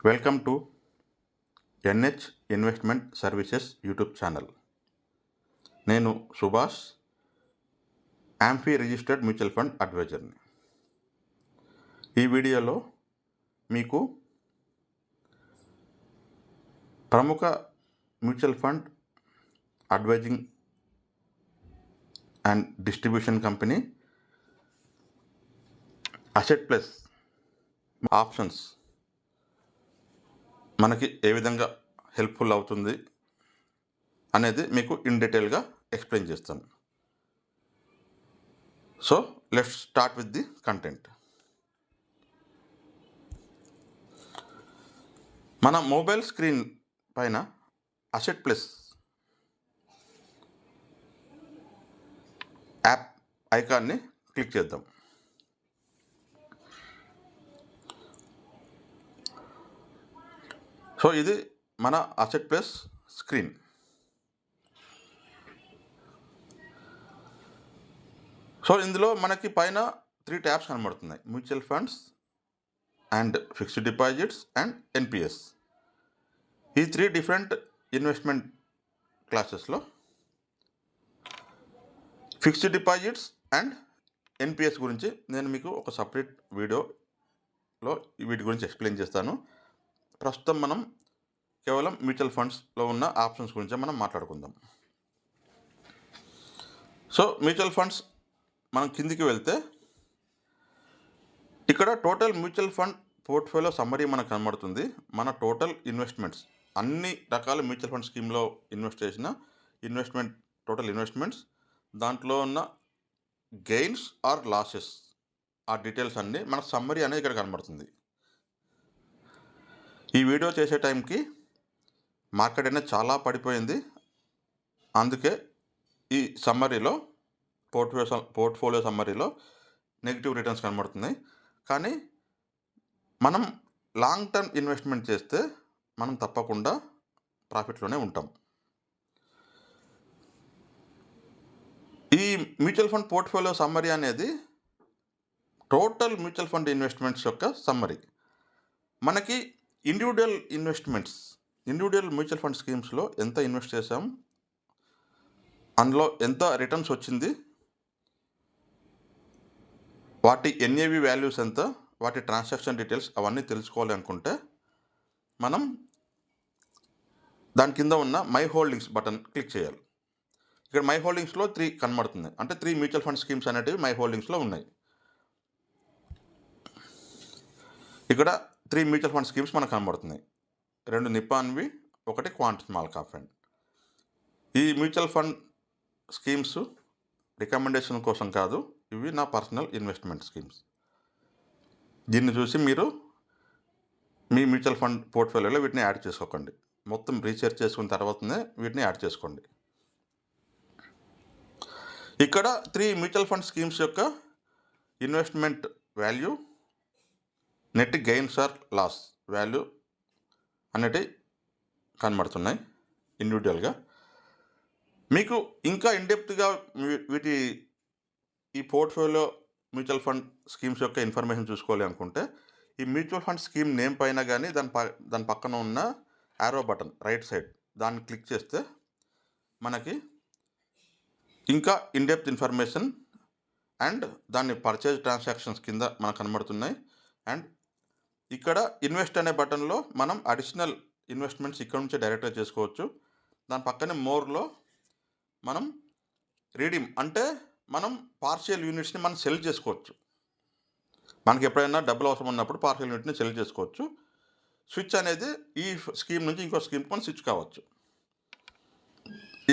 Welcome to NH investment services YouTube channel. నేను Subhash, AMFI registered mutual fund అడ్వైజర్ని. ఈ వీడియోలో మీకు ప్రముఖ mutual fund advising and distribution company asset plus options మనకి ఏ విధంగా హెల్ప్ఫుల్ అవుతుంది అనేది మీకు ఇన్ డీటెయిల్గా ఎక్స్ప్లెయిన్ చేస్తాను. So let's start with the content. మన మొబైల్ స్క్రీన్ పైన అసెట్ ప్లస్ యాప్ ఐకాన్ని క్లిక్ చేద్దాం. సో ఇది మన అసెట్ ప్లస్ స్క్రీన్. సో ఇందులో మనకి పైన 3 ట్యాబ్స్ కనబడుతున్నాయి: mutual funds and fixed deposits and NPS. ఈ 3 డిఫరెంట్ ఇన్వెస్ట్మెంట్ క్లాసెస్లో ఫిక్స్డ్ డిపాజిట్స్ అండ్ ఎన్పిఎస్ గురించి నేను మీకు ఒక సపరేట్ వీడియోలో వీటి గురించి ఎక్స్ప్లెయిన్ చేస్తాను. ప్రస్తుతం మనం కేవలం మ్యూచువల్ ఫండ్స్లో ఉన్న ఆప్షన్స్ గురించి మనం మాట్లాడుకుందాం. సో మ్యూచువల్ ఫండ్స్ మనం కిందికి వెళ్తే ఇక్కడ total mutual fund portfolio summary మనకు కనబడుతుంది. మన టోటల్ ఇన్వెస్ట్మెంట్స్, అన్ని రకాల మ్యూచువల్ ఫండ్ స్కీమ్లో ఇన్వెస్ట్ చేసిన టోటల్ ఇన్వెస్ట్మెంట్స్, దాంట్లో ఉన్న గెయిన్స్ ఆర్ లాసెస్, ఆ డీటెయిల్స్ అన్నీ మన సమ్మరీ అనేది ఇక్కడ కనబడుతుంది. ఈ వీడియో చేసే టైంకి మార్కెట్ అనేది చాలా పడిపోయింది. అందుకే ఈ సమ్మరీలో పోర్ట్ఫోలియో సమ్మరీలో నెగిటివ్ రిటర్న్స్ కనబడుతున్నాయి. కానీ మనం లాంగ్ టర్మ్ ఇన్వెస్ట్మెంట్ చేస్తే మనం తప్పకుండా ప్రాఫిట్లోనే ఉంటాం. ఈ మ్యూచువల్ ఫండ్ పోర్ట్ఫోలియో సమ్మరీ అనేది టోటల్ మ్యూచువల్ ఫండ్ ఇన్వెస్ట్మెంట్స్ యొక్క సమ్మరీ. మనకి ఇండివిజువల్ మ్యూచువల్ ఫండ్ స్కీమ్స్లో ఎంత ఇన్వెస్ట్ చేసాం, అందులో ఎంత రిటర్న్స్ వచ్చింది, వాటి ఎన్ఏవి వాల్యూస్ ఎంత, వాటి ట్రాన్సాక్షన్ డీటెయిల్స్ అవన్నీ తెలుసుకోవాలి అనుకుంటే మనం దాని కింద ఉన్న మై హోల్డింగ్స్ బటన్ క్లిక్ చేయాలి. ఇక్కడ మై హోల్డింగ్స్లో 3 కనబడుతుంది. అంటే 3 మ్యూచువల్ ఫండ్ స్కీమ్స్ అనేటివి మై హోల్డింగ్స్లో ఉన్నాయి. ఇక్కడ 3 మ్యూచువల్ ఫండ్ స్కీమ్స్ మనకు కనబడుతున్నాయి. 2 నిప్పాన్వి, 1 క్వాంట్ స్మాల్ క్యాప్ ఫండ్. ఈ మ్యూచువల్ ఫండ్ స్కీమ్స్ రికమెండేషన్ కోసం కాదు, ఇవి నా పర్సనల్ ఇన్వెస్ట్మెంట్ స్కీమ్స్. దీన్ని చూసి మీరు మీ మ్యూచువల్ ఫండ్ పోర్ట్ఫోలియోలో వీటిని యాడ్ చేసుకోకండి. మొత్తం రీసెర్చ్ చేసుకున్న తర్వాతనే వీటిని యాడ్ చేసుకోండి. ఇక్కడ 3 మ్యూచువల్ ఫండ్ స్కీమ్స్ యొక్క investment value, net gains or loss value అనేటివి కనబడుతున్నాయి ఇండివిజువల్గా. మీకు ఇంకా ఇన్డెప్త్గా ఈ పోర్ట్ఫోలియో మ్యూచువల్ ఫండ్ స్కీమ్స్ యొక్క ఇన్ఫర్మేషన్ చూసుకోవాలి అనుకుంటే ఈ మ్యూచువల్ ఫండ్ స్కీమ్ నేమ్ పైన కానీ దాని పక్కన ఉన్న యారో బటన్ రైట్ సైడ్ దాన్ని క్లిక్ చేస్తే మనకి ఇంకా ఇన్డెప్త్ ఇన్ఫర్మేషన్ అండ్ దాని పర్చేజ్ ట్రాన్సాక్షన్స్ కింద మనకు కనబడుతున్నాయి. అండ్ ఇక్కడ ఇన్వెస్ట్ అనే బటన్లో మనం అడిషనల్ ఇన్వెస్ట్మెంట్స్ ఇక్కడ నుంచి డైరెక్ట్గా చేసుకోవచ్చు. దాని పక్కనే మోర్లో మనం రీడీమ్ అంటే మనం పార్షియల్ యూనిట్స్ని మనం సెల్ చేసుకోవచ్చు. మనకి ఎప్పుడైనా డబ్బులు అవసరం ఉన్నప్పుడు పార్షియల్ యూనిట్ని సెల్ చేసుకోవచ్చు. స్విచ్ అనేది ఈ స్కీమ్ నుంచి ఇంకో స్కీమ్కి మనం స్విచ్ కావచ్చు.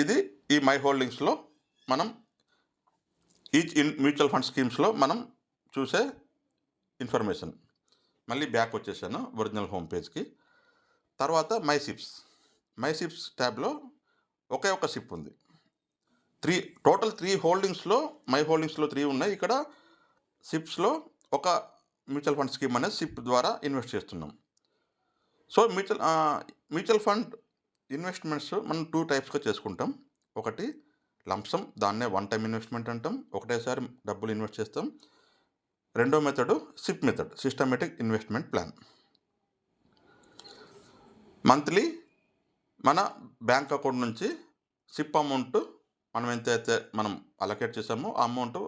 ఇది ఈ మై హోల్డింగ్స్లో మనం మ్యూచువల్ ఫండ్ స్కీమ్స్లో మనం చూసే ఇన్ఫర్మేషన్. మళ్ళీ బ్యాక్ వచ్చేసాను ఒరిజినల్ హోమ్ పేజ్కి. తర్వాత మై సిప్స్ ట్యాబ్లో ఒకే ఒక సిప్ ఉంది. టోటల్ 3 హోల్డింగ్స్లో మై హోల్డింగ్స్లో 3 ఉన్నాయి. ఇక్కడ సిప్స్లో ఒక మ్యూచువల్ ఫండ్ స్కీమ్ అనేది సిప్ ద్వారా ఇన్వెస్ట్ చేస్తున్నాం. సో మ్యూచువల్ ఫండ్ ఇన్వెస్ట్మెంట్స్ మనం 2 టైప్స్గా చేసుకుంటాం. ఒకటి లంప్సమ్, దాన్నే వన్ టైం ఇన్వెస్ట్మెంట్ అంటాం, ఒకటేసారి డబ్బులు ఇన్వెస్ట్ చేస్తాం. రెండో method SIP method, systematic investment plan. Monthly మన బ్యాంక్ అకౌంట్ నుంచి సిప్ అమౌంట్ మనం ఎంతైతే మనం అలొకేట్ చేసామో ఆ అమౌంట్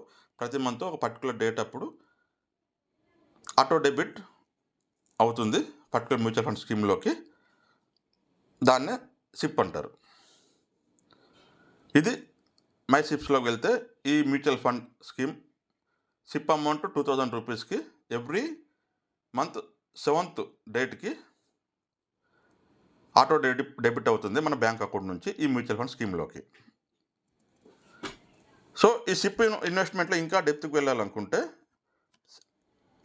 ప్రతి మంత్ ఒక పర్టికులర్ డేట్ అప్పుడు ఆటో డెబిట్ అవుతుంది పర్టికులర్ మ్యూచువల్ ఫండ్ స్కీమ్లోకి. దాన్నే సిప్ అంటారు. ఇది మై సిప్స్లోకి వెళ్తే ఈ mutual fund scheme SIP amount 2000 రూపీస్కి ఎవ్రీ మంత్ 7th డేట్కి ఆటో డెబిట్ అవుతుంది మన బ్యాంక్ అకౌంట్ నుంచి ఈ మ్యూచువల్ ఫండ్ స్కీమ్లోకి. సో ఈ సిప్ ఇన్వెస్ట్మెంట్లో ఇంకా డెప్త్కి వెళ్ళాలనుకుంటే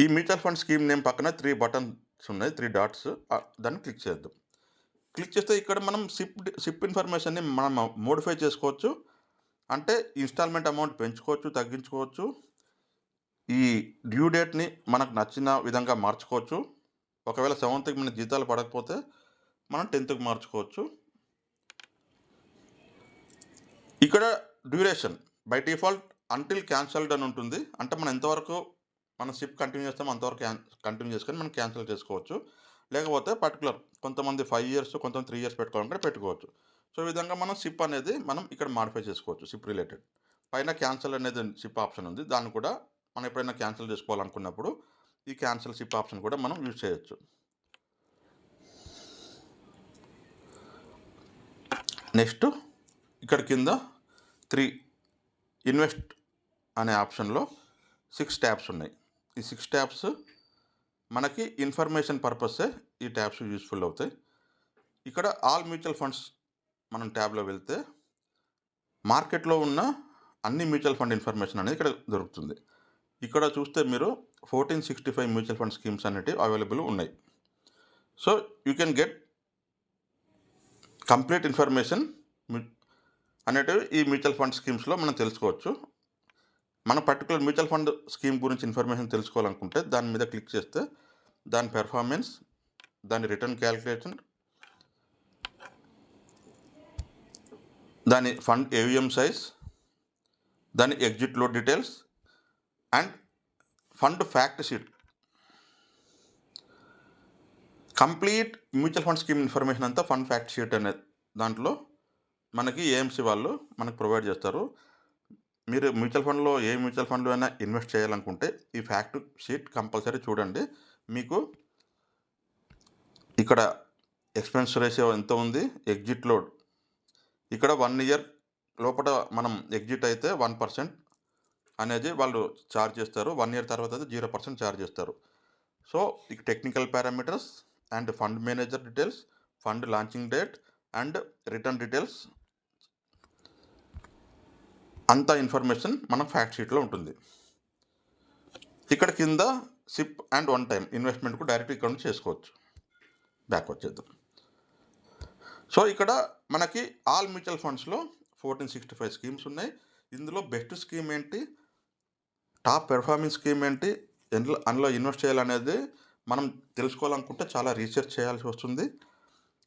ఈ మ్యూచువల్ ఫండ్ స్కీమ్ నేమ్ పక్కన 3 బటన్స్ ఉన్నాయి, 3 డాట్స్. దాన్ని క్లిక్ చేద్దాం. క్లిక్ చేస్తే ఇక్కడ మనం సిప్ ఇన్ఫర్మేషన్ని మనం మోడిఫై చేసుకోవచ్చు. అంటే ఇన్స్టాల్మెంట్ అమౌంట్ పెంచుకోవచ్చు, తగ్గించుకోవచ్చు. ఈ డ్యూ డేట్ని మనకు నచ్చిన విధంగా మార్చుకోవచ్చు. ఒకవేళ 7th మన జీతాలు పడకపోతే మనం 10th మార్చుకోవచ్చు. ఇక్కడ duration by default until cancelled అని ఉంటుంది. అంటే మనం ఎంతవరకు మనం సిప్ కంటిన్యూ చేస్తామో అంతవరకు కంటిన్యూ చేసుకొని మనం క్యాన్సిల్ చేసుకోవచ్చు. లేకపోతే పర్టికులర్ కొంతమంది 5 years, కొంతమంది 3 years పెట్టుకోవాలంటే పెట్టుకోవచ్చు. సో ఈ విధంగా మనం సిప్ అనేది మనం ఇక్కడ మాడిఫై చేసుకోవచ్చు. సిప్ రిలేటెడ్ పైన క్యాన్సిల్ అనేది సిప్ ఆప్షన్ ఉంది. దాన్ని కూడా మనం ఎప్పుడైనా క్యాన్సిల్ చేసుకోవాలనుకున్నప్పుడు ఈ క్యాన్సిల్ సిప్ ఆప్షన్ కూడా మనం యూజ్ చేయొచ్చు. నెక్స్ట్ ఇక్కడ కింద 3 ఇన్వెస్ట్ అనే ఆప్షన్లో 6 ట్యాబ్స్ ఉన్నాయి. ఈ 6 ట్యాబ్స్ మనకి ఇన్ఫర్మేషన్ పర్పసే ఈ ట్యాబ్స్ యూస్ఫుల్ అవుతాయి. ఇక్కడ ఆల్ మ్యూచువల్ ఫండ్స్ మనం ట్యాబ్లో వెళ్తే మార్కెట్లో ఉన్న అన్ని మ్యూచువల్ ఫండ్ ఇన్ఫర్మేషన్ అనేది ఇక్కడ దొరుకుతుంది. ఇక్కడ చూస్తే మీరు 1465 మ్యూచువల్ ఫండ్ స్కీమ్స్ అనేటివి అవైలబుల్ ఉన్నాయి. So you can get complete information అనేటివి ఈ మ్యూచువల్ ఫండ్ స్కీమ్స్లో మనం తెలుసుకోవచ్చు. మన పర్టికులర్ మ్యూచువల్ ఫండ్ స్కీమ్ గురించి ఇన్ఫర్మేషన్ తెలుసుకోవాలనుకుంటే దాని మీద క్లిక్ చేస్తే దాని పెర్ఫార్మెన్స్, దాని రిటర్న్ క్యాలిక్యులేషన్, దాని ఫండ్ ఏవిఎం సైజ్, దాని exit load details and fund fact sheet, complete mutual fund scheme information అంతా ఫండ్ ఫ్యాక్ట్ షీట్ అనే దాంట్లో మనకి ఏఎంసీ వాళ్ళు మనకు ప్రొవైడ్ చేస్తారు. మీరు మ్యూచువల్ ఫండ్లో ఏ మ్యూచువల్ ఫండ్లో అయినా ఇన్వెస్ట్ చేయాలనుకుంటే ఈ ఫ్యాక్ట్ షీట్ కంపల్సరీ చూడండి. మీకు ఇక్కడ ఎక్స్పెన్స్ రేషియో ఎంత ఉంది, ఎగ్జిట్ లోడ్ ఇక్కడ 1 year లోపల మనం ఎగ్జిట్ అయితే 1% అనేది వాళ్ళు ఛార్జ్ చేస్తారు. 1 year తర్వాత అయితే 0% ఛార్జ్ చేస్తారు. సో ఇక technical parameters and fund manager details, fund launching date and return details అంత ఇన్ఫర్మేషన్ మన ఫ్యాక్ట్ షీట్లో ఉంటుంది. ఇక్కడ కింద సిప్ అండ్ 1 time ఇన్వెస్ట్మెంట్కు డైరెక్ట్ ఇక్కడ నుంచి చేసుకోవచ్చు. బ్యాక్ వచ్చేద్దాం. సో ఇక్కడ మనకి ఆల్ మ్యూచువల్ ఫండ్స్లో 1465 స్కీమ్స్ ఉన్నాయి. ఇందులో బెస్ట్ స్కీమ్ ఏంటి, టాప్ పెర్ఫార్మింగ్ స్కీమ్ ఏంటి, అందులో ఇన్వెస్ట్ చేయాలనేది మనం తెలుసుకోవాలనుకుంటే చాలా రీసెర్చ్ చేయాల్సి వస్తుంది.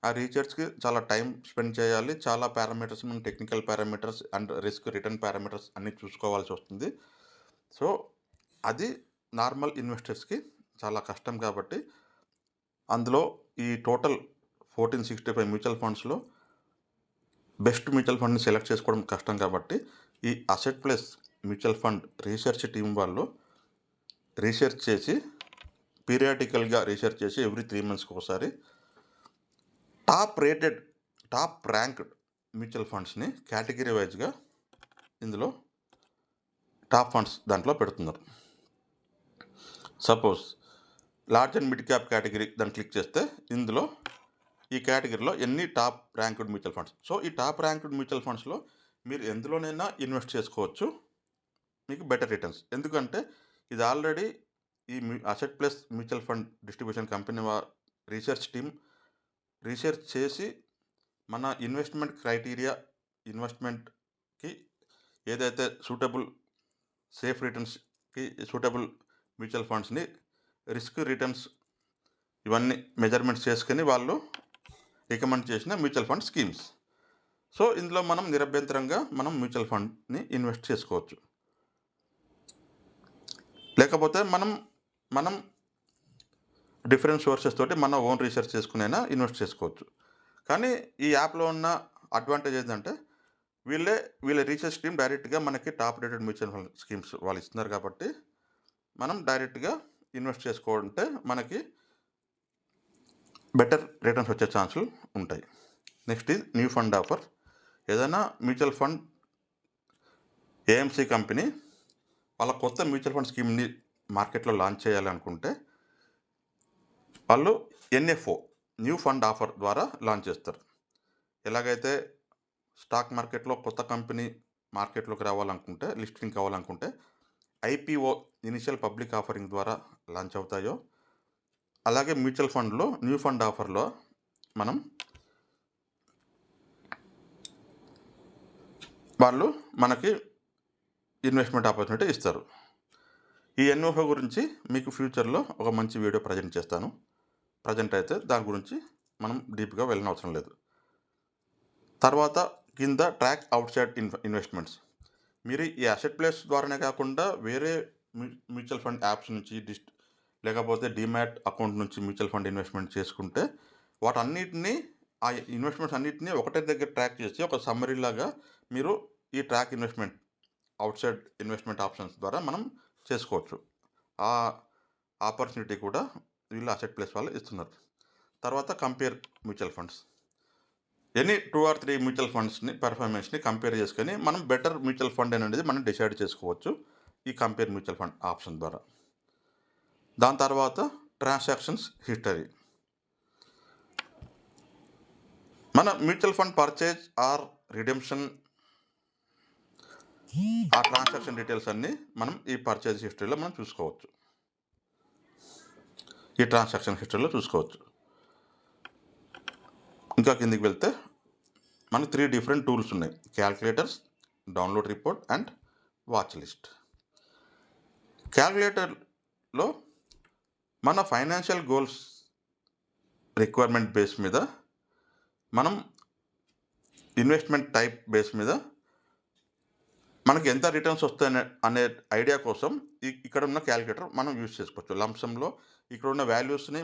ఆ రీసెర్చ్కి చాలా టైం స్పెండ్ చేయాలి. చాలా పారామీటర్స్, మనం technical parameters and risk return parameters అన్నీ చూసుకోవాల్సి వస్తుంది. సో అది నార్మల్ ఇన్వెస్టర్స్కి చాలా కష్టం. కాబట్టి అందులో ఈ టోటల్ 1465 మ్యూచువల్ ఫండ్స్లో బెస్ట్ మ్యూచువల్ ఫండ్ని సెలెక్ట్ చేసుకోవడం కష్టం. కాబట్టి ఈ asset plus mutual fund research team వాళ్ళు రీసెర్చ్ చేసి పీరియాడికల్గా రీసెర్చ్ చేసి ఎవ్రీ 3 monthsకి ఒకసారి top rated, top ranked mutual ఫండ్స్ని కేటగిరీ వైజ్గా ఇందులో టాప్ ఫండ్స్ దాంట్లో పెడుతున్నారు. Suppose large and mid cap category దాన్ని క్లిక్ చేస్తే ఇందులో ఈ కేటగిరీలో ఎన్ని top ranked mutual funds. So ఈ టాప్ ర్యాంక్డ్ మ్యూచువల్ ఫండ్స్లో మీరు ఎందులోనైనా ఇన్వెస్ట్ చేసుకోవచ్చు, మీకు బెటర్ రిటర్న్స్. ఎందుకంటే ఇది ఆల్రెడీ ఈ asset plus mutual fund distribution company research team research చేసి మన ఇన్వెస్ట్మెంట్ క్రైటీరియా, ఇన్వెస్ట్మెంట్కి ఏదైతే సూటబుల్ సేఫ్ రిటర్న్స్కి సూటబుల్ మ్యూచువల్ ఫండ్స్ని రిస్క్ రిటర్న్స్ ఇవన్నీ మెజర్మెంట్స్ చేసుకుని వాళ్ళు రికమెండ్ చేసిన మ్యూచువల్ ఫండ్ స్కీమ్స్. సో ఇందులో మనం నిరభ్యంతరంగా మనం మ్యూచువల్ ఫండ్ని ఇన్వెస్ట్ చేసుకోవచ్చు. లేకపోతే మనం డిఫరెంట్ సోర్సెస్ తోటి మన ఓన్ రీసెర్చ్ చేసుకునైనా ఇన్వెస్ట్ చేసుకోవచ్చు. కానీ ఈ యాప్‌లో ఉన్న అడ్వాంటేజ్ ఏంటంటే వీళ్ళ రీసెర్చ్ టీమ్ డైరెక్ట్‌గా మనకి top rated mutual fund schemes వాళ్ళు ఇస్తున్నారు కాబట్టి మనం డైరెక్ట్‌గా ఇన్వెస్ట్ చేసుకుంటే మనకి బెటర్ రిటర్న్స్ వచ్చే ఛాన్సులు ఉంటాయి. Next is new fund offer. ఏదైనా మ్యూచువల్ ఫండ్ ఏఎంసీ కంపెనీ వాళ్ళ కొత్త మ్యూచువల్ ఫండ్ స్కీమ్‌ని మార్కెట్‌లో లాంచ్ చేయాలనుకుంటే వాళ్ళు ఎన్ఎఫ్ఓ న్యూ ఫండ్ ఆఫర్ ద్వారా లాంచ్ చేస్తారు. ఎలాగైతే స్టాక్ మార్కెట్‌లో కొత్త కంపెనీ మార్కెట్‌లోకి రావాలనుకుంటే, లిస్టింగ్ కావాలనుకుంటే ఐపీఓ ఇనిషియల్ పబ్లిక్ ఆఫరింగ్ ద్వారా లాంచ్ అవుతాయో, అలాగే మ్యూచువల్ ఫండ్‌లో న్యూ ఫండ్ ఆఫర్‌లో వాళ్ళు మనకి ఇన్వెస్ట్మెంట్ ఆపర్చునిటీ ఇస్తారు. ఈ ఎన్ఎఫ్ఓ గురించి మీకు ఫ్యూచర్‌లో ఒక మంచి వీడియో ప్రజెంట్ చేస్తాను. ప్రజెంట్ అయితే దాని గురించి మనం డీప్‌గా వెళ్ళనవసరం లేదు. తర్వాత కింద ట్రాక్ అవుట్సైడ్ ఇన్వెస్ట్మెంట్స్. మీరు ఈ అసెట్ ప్లేస్ ద్వారానే కాకుండా వేరే మ్యూచువల్ ఫండ్ యాప్స్ నుంచి లేకపోతే డీమ్యాట్ అకౌంట్ నుంచి మ్యూచువల్ ఫండ్ ఇన్వెస్ట్మెంట్ చేసుకుంటే వాటన్నిటిని ఆ ఇన్వెస్ట్మెంట్స్ అన్నిటిని ఒకటే దగ్గర ట్రాక్ చేసి ఒక సమ్మరీ లాగా మీరు ఈ track investment outside investment options ద్వారా మనం చేసుకోవచ్చు. ఆ ఆపర్చునిటీ కూడా వీళ్ళు అసెట్ ప్లేస్ వాళ్ళు ఇస్తున్నారు. తర్వాత compare mutual funds. Any 2 or 3 mutual ఫండ్స్‌ని పెర్ఫార్మెన్స్‌ని కంపేర్ చేసుకొని మనం బెటర్ మ్యూచువల్ ఫండ్ అనేది మనం డిసైడ్ చేసుకోవచ్చు ఈ కంపేర్ మ్యూచువల్ ఫండ్ ఆప్షన్ ద్వారా. దాని తర్వాత ట్రాన్సాక్షన్స్ హిస్టరీ. మన mutual fund purchase or redemption ఆ ట్రాన్సాక్షన్ డీటెయిల్స్ అన్నీ మనం ఈ పర్చేజ్ హిస్టరీలో మనం చూసుకోవచ్చు. ఈ ట్రాన్సాక్షన్ హిస్టరీలో చూసుకోవచ్చు. ఇంకా కిందికి వెళ్తే మనకు 3 డిఫరెంట్ టూల్స్ ఉన్నాయి. Calculators, download report and watch list. క్యాల్కులేటర్లో మన ఫైనాన్షియల్ గోల్స్ రిక్వైర్మెంట్ బేస్ మీద మనం ఇన్వెస్ట్మెంట్ టైప్ బేస్ మీద మనకి ఎంత రిటర్న్స్ వస్తాయి అనే ఐడియా కోసం ఇక్కడ ఉన్న క్యాల్కులేటర్ మనం యూజ్ చేసుకోవచ్చు. లంసంలో ఇక్కడ ఉన్న వాల్యూస్ని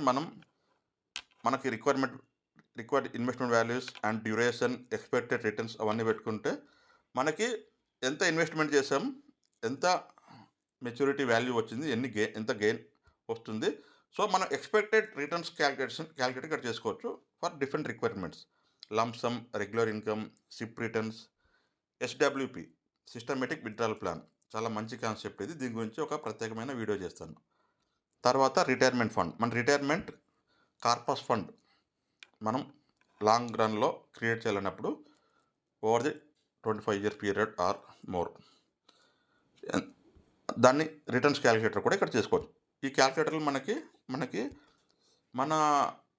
మనకి required investment values and duration, expected returns అవన్నీ పెట్టుకుంటే మనకి ఎంత ఇన్వెస్ట్మెంట్ చేసాం, ఎంత మెచ్యూరిటీ వాల్యూ వచ్చింది, ఎంత గెయిన్ వస్తుంది. సో మనం ఎక్స్పెక్టెడ్ రిటర్న్స్ క్యాల్కులేట్ ఇక్కడ చేసుకోవచ్చు for different requirements. Lump sum, regular income, SIP returns, SWP systematic withdrawal plan. చాలా మంచి కాన్సెప్ట్ ఇది. దీని గురించి ఒక ప్రత్యేకమైన వీడియో చేస్తాను. తర్వాత రిటైర్మెంట్ ఫండ్. మన రిటైర్మెంట్ కార్పస్ ఫండ్ మనం లాంగ్ రన్లో క్రియేట్ చేయాలన్నప్పుడు over the 25 year period or more దాన్ని రిటర్న్స్ క్యాలిక్యులేటర్ కూడా ఇక్కడ చేసుకోవచ్చు. ఈ క్యాలిక్యులేటర్లు మనకి మన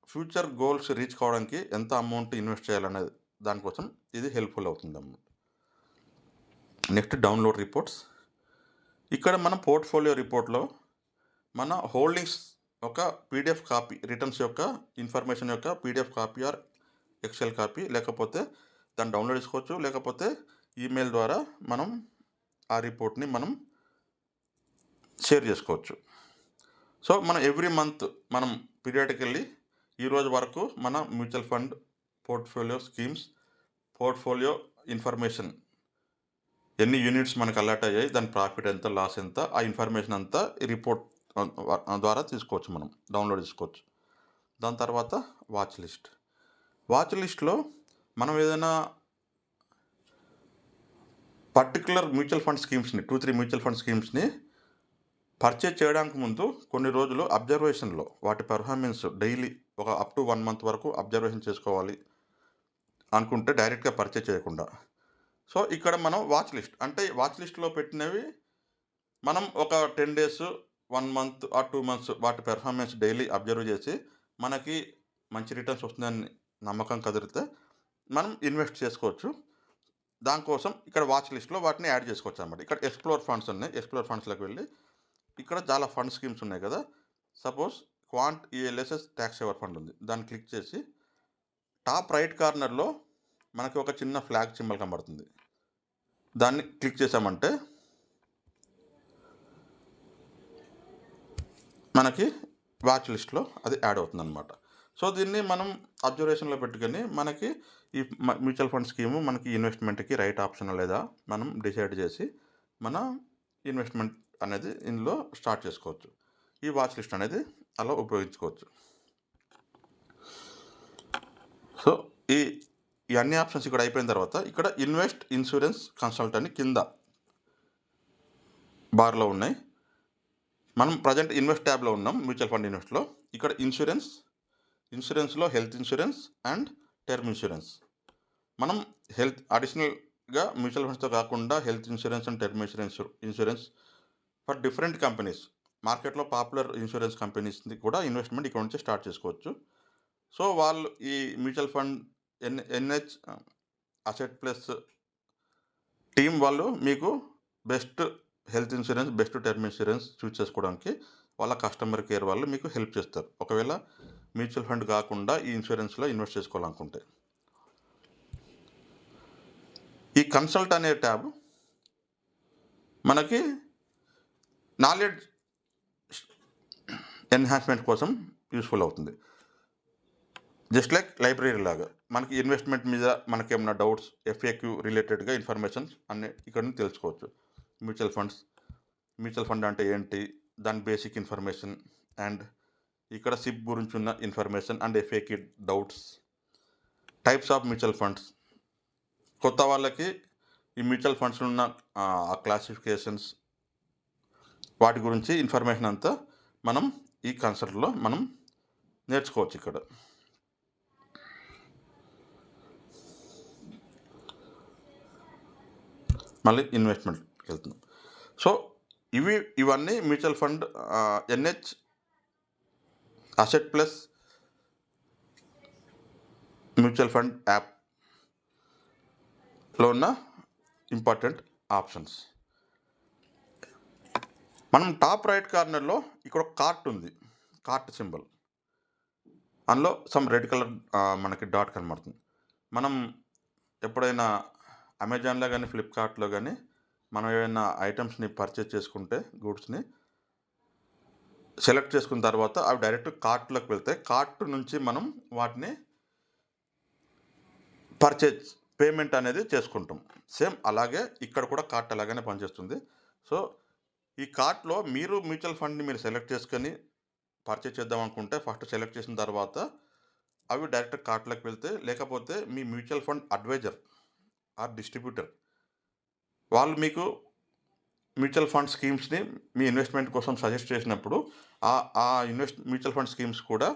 ఫ్యూచర్ గోల్స్ రీచ్ కావడానికి ఎంత అమౌంట్ ఇన్వెస్ట్ చేయాలనే దానికోసం ఇది హెల్ప్ఫుల్ అవుతుందన్నమాట. Next download reports. ఇక్కడ మన పోర్ట్ఫోలియో రిపోర్ట్లో మన హోల్డింగ్స్ ఒక పీడిఎఫ్ కాపీ, రిటర్న్స్ యొక్క ఇన్ఫర్మేషన్ యొక్క PDF copy or excel copy, లేకపోతే దాన్ని డౌన్లోడ్ చేసుకోవచ్చు, లేకపోతే ఈమెయిల్ ద్వారా మనం ఆ రిపోర్ట్ని మనం షేర్ చేసుకోవచ్చు. సో మనం ఎవ్రీ మంత్ మనం పీరియాడికల్లీ ఈరోజు వరకు మన mutual fund portfolio schemes, portfolio information, ఎన్ని యూనిట్స్ మనకు అలాట్ అయ్యాయి, దాని ప్రాఫిట్ ఎంత, లాస్ ఎంత, ఆ ఇన్ఫర్మేషన్ అంతా ఈ రిపోర్ట్ ద్వారా తీసుకోవచ్చు, మనం డౌన్లోడ్ చేసుకోవచ్చు. దాని తర్వాత వాచ్ లిస్ట్. వాచ్ లిస్ట్లో మనం ఏదైనా పర్టికులర్ మ్యూచువల్ ఫండ్ స్కీమ్స్ని 2-3 మ్యూచువల్ ఫండ్ స్కీమ్స్ని పర్చేజ్ చేయడానికి ముందు కొన్ని రోజులు అబ్జర్వేషన్లో వాటి పెర్ఫార్మెన్స్ డైలీ ఒక అప్ టు 1 month వరకు అబ్జర్వేషన్ చేసుకోవాలి అనుకుంటే డైరెక్ట్గా పర్చేజ్ చేయకుండా. సో ఇక్కడ మనం వాచ్ లిస్ట్ అంటే వాచ్ లిస్ట్లో పెట్టినవి మనం ఒక 10 days, 1 month ఆర్ 2 months వాటి పెర్ఫార్మెన్స్ డైలీ అబ్జర్వ్ చేసి మనకి మంచి రిటర్న్స్ వస్తుందని నమ్మకం కుదిరితే మనం ఇన్వెస్ట్ చేసుకోవచ్చు. దానికోసం ఇక్కడ వాచ్ లిస్ట్లో వాటిని యాడ్ చేసుకోవచ్చు అన్నమాట. ఇక్కడ ఎక్స్ప్లోర్ ఫండ్స్ ఉన్నాయి. ఎక్స్ప్లోర్ ఫండ్స్లోకి వెళ్ళి ఇక్కడ చాలా ఫండ్ స్కీమ్స్ ఉన్నాయి కదా. Suppose quant ELSS tax saver fund ఉంది. దాన్ని క్లిక్ చేసి టాప్ రైట్ కార్నర్లో మనకి ఒక చిన్న ఫ్లాగ్ సింబల్ కనబడుతుంది. దాన్ని క్లిక్ చేసామంటే మనకి వాచ్ లిస్ట్‌లో అది యాడ్ అవుతుందనమాట. సో, దీన్ని మనం అబ్జర్వేషన్‌లో పెట్టుకొని మనకి ఈ మ్యూచువల్ ఫండ్ స్కీము మనకి ఇన్వెస్ట్‌మెంట్‌కి రైట్ ఆప్షనా లేదా మనం డిసైడ్ చేసి మన ఇన్వెస్ట్‌మెంట్ అనేది ఇందులో స్టార్ట్ చేసుకోవచ్చు. ఈ వాచ్ లిస్ట్ అనేది అలా ఉపయోగించుకోవచ్చు. సో, ఈ ఈ అన్ని ఆప్షన్స్ ఇక్కడ అయిపోయిన తర్వాత ఇక్కడ ఇన్వెస్ట్, ఇన్సూరెన్స్, కన్సల్ట్ అని కింద బార్‌లో ఉన్నాయి. మనం ప్రజెంట్ ఇన్వెస్ట్ ట్యాబ్‌లో ఉన్నాం. మ్యూచువల్ ఫండ్ ఇన్వెస్ట్‌లో. ఇక్కడ ఇన్సూరెన్స్‌లో health insurance and term insurance. మనం అడిషనల్‌గా మ్యూచువల్ ఫండ్స్‌తో కాకుండా health insurance and term insurance for different companies. మార్కెట్‌లో పాపులర్ ఇన్సూరెన్స్ కంపెనీస్‌ది కూడా ఇన్వెస్ట్‌మెంట్ ఇక్కడ నుంచే స్టార్ట్ చేసుకోవచ్చు. సో, వాళ్ళు ఈ mutual fund NH asset plus team వాళ్ళు మీకు best health insurance, best term insurance choose చేసుకోవడానికి వాళ్ళ కస్టమర్ కేర్ వాళ్ళు మీకు హెల్ప్ చేస్తారు. ఒకవేళ మ్యూచువల్ ఫండ్ కాకుండా ఈ ఇన్సూరెన్స్‌లో ఇన్వెస్ట్ చేసుకోవాలనుకుంటే. ఈ కన్సల్ట్ అనే ట్యాబ్ మనకి నాలెడ్జ్ ఎన్హాన్స్‌మెంట్ కోసం యూజ్‌ఫుల్ అవుతుంది. జస్ట్ లైక్ లైబ్రరీ లాగా. మనకి ఇన్వెస్ట్‌మెంట్ మీద మనకేమన్నా డౌట్స్, ఎఫ్ఏక్యూ రిలేటెడ్‌గా ఇన్ఫర్మేషన్స్ అన్నీ ఇక్కడ నుంచి తెలుసుకోవచ్చు. మ్యూచువల్ ఫండ్ అంటే ఏంటి? దాని బేసిక్ ఇన్ఫర్మేషన్ అండ్ ఇక్కడ సిప్ గురించి ఉన్న information and FAQ doubts, types of mutual funds. కొత్త వాళ్ళకి ఈ మ్యూచువల్ ఫండ్స్‌లో ఉన్న ఆ క్లాసిఫికేషన్స్ వాటి గురించి ఇన్ఫర్మేషన్ అంతా మనం ఈ కన్సల్ట్‌లో మనం నేర్చుకోవచ్చు ఇక్కడ. మళ్ళీ ఇన్వెస్ట్‌మెంట్‌కి వెళ్తున్నాం. సో, ఇవన్నీ mutual fund NH asset plus mutual fund యాప్‌లో ఉన్న ఇంపార్టెంట్ ఆప్షన్స్. మనం టాప్ రైట్ కార్నర్‌లో ఇక్కడ ఒక కార్ట్ ఉంది. Cart symbol. అందులో సమ్ రెడ్ కలర్ మనకి డాట్ కనబడుతుంది. మనం ఎప్పుడైనా అమెజాన్‌లో గానీ, ఫ్లిప్‌కార్ట్‌లో గానీ మనం ఏమైనా ఐటెమ్స్‌ని పర్చేజ్ చేసుకుంటే గూడ్స్‌ని సెలెక్ట్ చేసుకున్న తర్వాత అవి డైరెక్ట్ కార్ట్‌లోకి వెళ్తాయి. కార్ట్ నుంచి మనం వాటిని పేమెంట్ అనేది చేసుకుంటాం. సేమ్ అలాగే ఇక్కడ కూడా కార్ట్ అలాగనే పనిచేస్తుంది. సో, ఈ కార్ట్‌లో మీరు మ్యూచువల్ ఫండ్‌ని మీరు సెలెక్ట్ చేసుకొని పర్చేజ్ చేద్దాం అనుకుంటే ఫస్ట్ సెలెక్ట్ చేసిన తర్వాత అవి డైరెక్ట్ కార్ట్‌లోకి వెళ్తాయి. లేకపోతే మీ mutual fund advisor or distributor వాళ్ళు మీకు మ్యూచువల్ ఫండ్ స్కీమ్స్‌ని మీ ఇన్వెస్ట్‌మెంట్ కోసం సజెస్ట్ చేసినప్పుడు ఆ మ్యూచువల్ ఫండ్ స్కీమ్స్ కూడా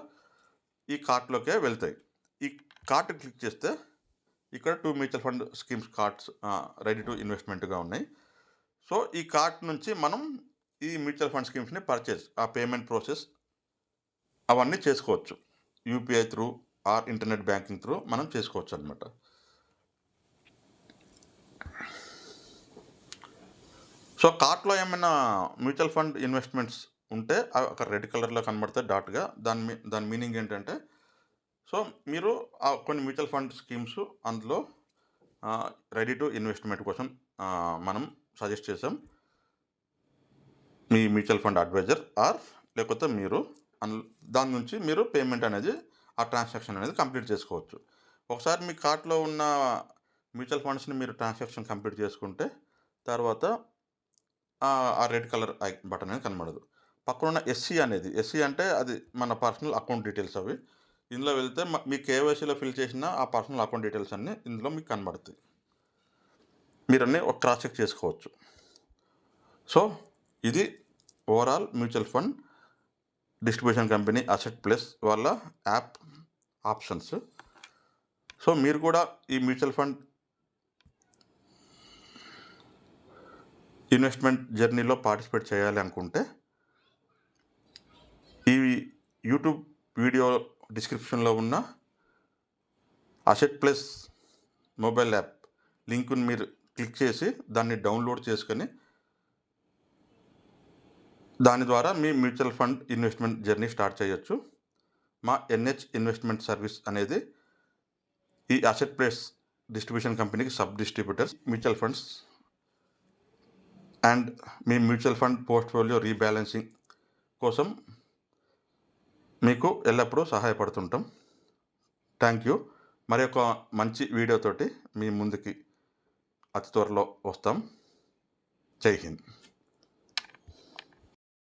ఈ కార్ట్‌లోకే వెళ్తాయి. ఈ కార్ట్ క్లిక్ చేస్తే ఇక్కడ 2 mutual fund schemes carts ready to ఇన్వెస్ట్‌మెంట్‌గా ఉన్నాయి. సో, ఈ కార్ట్ నుంచి మనం ఈ మ్యూచువల్ ఫండ్ స్కీమ్స్‌ని ఆ పేమెంట్ ప్రాసెస్ అవన్నీ చేసుకోవచ్చు. UPI through our internet banking through మనం చేసుకోవచ్చనమాట. సో, కార్ట్‌లో ఏమైనా మ్యూచువల్ ఫండ్ ఇన్వెస్ట్‌మెంట్స్ ఉంటే అవి అక్కడ రెడ్ కలర్‌లో కనబడతాయి డాట్‌గా. దాని మీనింగ్ ఏంటంటే, సో, మీరు కొన్ని మ్యూచువల్ ఫండ్ స్కీమ్స్ అందులో రెడీ టు ఇన్వెస్ట్‌మెంట్ కోసం మనం సజెస్ట్ చేసాం. మీ మ్యూచువల్ ఫండ్ అడ్వైజర్ ఆర్ లేకపోతే మీరు దాని నుంచి మీరు పేమెంట్ అనేది ఆ ట్రాన్సాక్షన్ అనేది కంప్లీట్ చేసుకోవచ్చు. ఒకసారి మీ కార్ట్‌లో ఉన్న మ్యూచువల్ ఫండ్స్‌ని మీరు ట్రాన్సాక్షన్ కంప్లీట్ చేసుకుంటే తర్వాత ఆ రెడ్ కలర్ బటన్ అనేది కనబడదు. పక్కనున్న ఎస్సీ అంటే అది మన పర్సనల్ అకౌంట్ డీటెయిల్స్ అవి. ఇందులో వెళ్తే మీ కేవైసీలో ఫిల్ చేసిన ఆ పర్సనల్ అకౌంట్ డీటెయిల్స్ అన్నీ ఇందులో మీకు కనబడతాయి. మీరన్నీ ఒక క్రాస్ చెక్ చేసుకోవచ్చు. సో, ఇది overall mutual fund distribution company asset plus వాళ్ళ యాప్ ఆప్షన్స్. సో, మీరు కూడా ఈ మ్యూచువల్ ఫండ్ ఇన్వెస్ట్‌మెంట్ జర్నీలో పార్టిసిపేట్ చేయాలి అనుకుంటే ఈ యూట్యూబ్ వీడియో డిస్క్రిప్షన్‌లో ఉన్న అసెట్ ప్లస్ మొబైల్ యాప్ లింక్‌ని మీరు క్లిక్ చేసి దాన్ని డౌన్లోడ్ చేసుకొని దాని ద్వారా మీ mutual fund investment journey start చేయొచ్చు. మా ఎన్‌హెచ్ ఇన్వెస్ట్‌మెంట్ సర్వీస్ అనేది ఈ అసెట్ ప్లస్ డిస్ట్రిబ్యూషన్ కంపెనీకి sub distributors mutual funds and మీ మ్యూచువల్ ఫండ్ పోర్ట్‌ఫోలియో రీబ్యాలెన్సింగ్ కోసం మీకు ఎల్లప్పుడూ సహాయపడుతుంటాం. Thank you. మరొక మంచి వీడియోతోటి మీ ముందుకి అతి త్వరలో వస్తాం. జై హింద్.